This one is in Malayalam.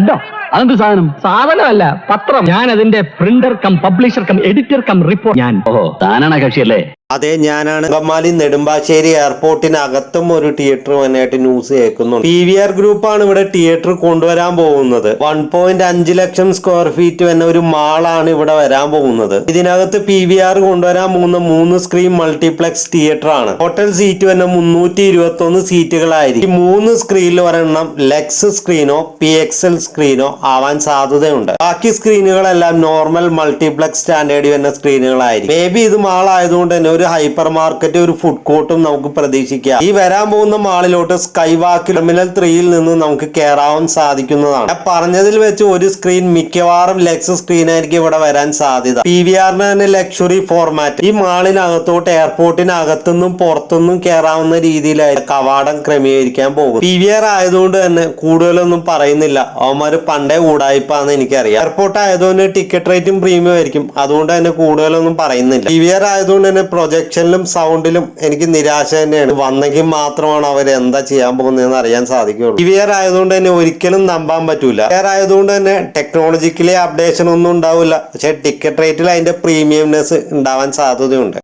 ഹെഡോ അതെന്ത് സാധനം? സാധനമല്ല, പത്രം. ഞാൻ അതിന്റെ printer cum publisher cum editor cum report. ഞാൻ താനാണ് കക്ഷിയല്ലേ? അതെ, ഞാനാണ്. അങ്കമാലി നെടുമ്പാശ്ശേരി എയർപോർട്ടിനകത്തും ഒരു തിയേറ്റർ വന്നായിട്ട് ന്യൂസ് കേൾക്കുന്നുണ്ട്. PVR ഗ്രൂപ്പാണ് ഇവിടെ തിയേറ്റർ കൊണ്ടുവരാൻ പോകുന്നത്. 1.5 ലക്ഷം സ്ക്വയർ ഫീറ്റ് വന്ന ഒരു മാളാണ് ഇവിടെ വരാൻ പോകുന്നത്. ഇതിനകത്ത് PVR കൊണ്ടുവരാൻ പോകുന്ന 3 സ്ക്രീൻ മൾട്ടിപ്ലക്സ് തിയേറ്റർ ആണ്. ടോട്ടൽ സീറ്റ് വന്ന 321 സീറ്റുകളായിരിക്കും. ഈ 3 സ്ക്രീനിൽ ഒരെണ്ണം ലെക്സ് സ്ക്രീനോ PXL സ്ക്രീനോ ആവാൻ സാധ്യതയുണ്ട്. ബാക്കി സ്ക്രീനുകളെല്ലാം നോർമൽ മൾട്ടിപ്ലക്സ് സ്റ്റാൻഡേർഡ് വരുന്ന സ്ക്രീനുകളായിരിക്കും. മേ ബി ഇത് മാളായതുകൊണ്ട് തന്നെ ഒരു ഹൈപ്പർ മാർക്കറ്റ്, ഒരു ഫുഡ് കോർട്ടും നമുക്ക് പ്രതീക്ഷിക്കാം. ഈ വരാൻ പോകുന്ന മാളിലോട്ട് സ്കൈ വാക്ക് ടെർമിനൽ 3യിൽ നിന്ന് നമുക്ക് കയറാൻ സാധിക്കുന്നതാണ്. ഞാൻ പറഞ്ഞതിൽ വെച്ച് ഒരു സ്ക്രീൻ മിക്കവാറും ലെക്സ് സ്ക്രീൻ ആയിരിക്കും ഇവിടെ വരാൻ സാധ്യത. PVRന് തന്നെ ലക്ഷറി ഫോർമാറ്റ്. ഈ മാളിനകത്തോട്ട് എയർപോർട്ടിനകത്തുനിന്നും പുറത്തുനിന്നും കയറാവുന്ന രീതിയിലായി കവാടം ക്രമീകരിക്കാൻ പോകും. PVR ആയതുകൊണ്ട് തന്നെ കൂടുതലൊന്നും പറയുന്നില്ല. അവന്മാര് പണ്ടേ ഊടായിപ്പാന്ന് എനിക്കറിയാം. എയർപോർട്ട് ആയതുകൊണ്ട് ടിക്കറ്റ് റേറ്റും പ്രീമിയം ആയിരിക്കും. അതുകൊണ്ട് തന്നെ കൂടുതലൊന്നും പറയുന്നില്ല. PVR ആയതുകൊണ്ട് തന്നെ പ്രൊജക്ഷനിലും സൗണ്ടിലും എനിക്ക് നിരാശ തന്നെയാണ്. വന്നെങ്കിൽ മാത്രമാണ് അവർ എന്താ ചെയ്യാൻ പോകുന്നതെന്ന് അറിയാൻ സാധിക്കുള്ളൂ. PVR ആയതുകൊണ്ട് തന്നെ ഒരിക്കലും നമ്പാൻ പറ്റൂല. PVR ആയതുകൊണ്ട് തന്നെ ടെക്നോളജിക്കലി അപ്ഡേഷൻ ഒന്നും ഉണ്ടാവില്ല. പക്ഷെ ടിക്കറ്റ് റേറ്റിൽ അതിന്റെ പ്രീമിയംനെസ് ഉണ്ടാവാൻ സാധ്യതയുണ്ട്.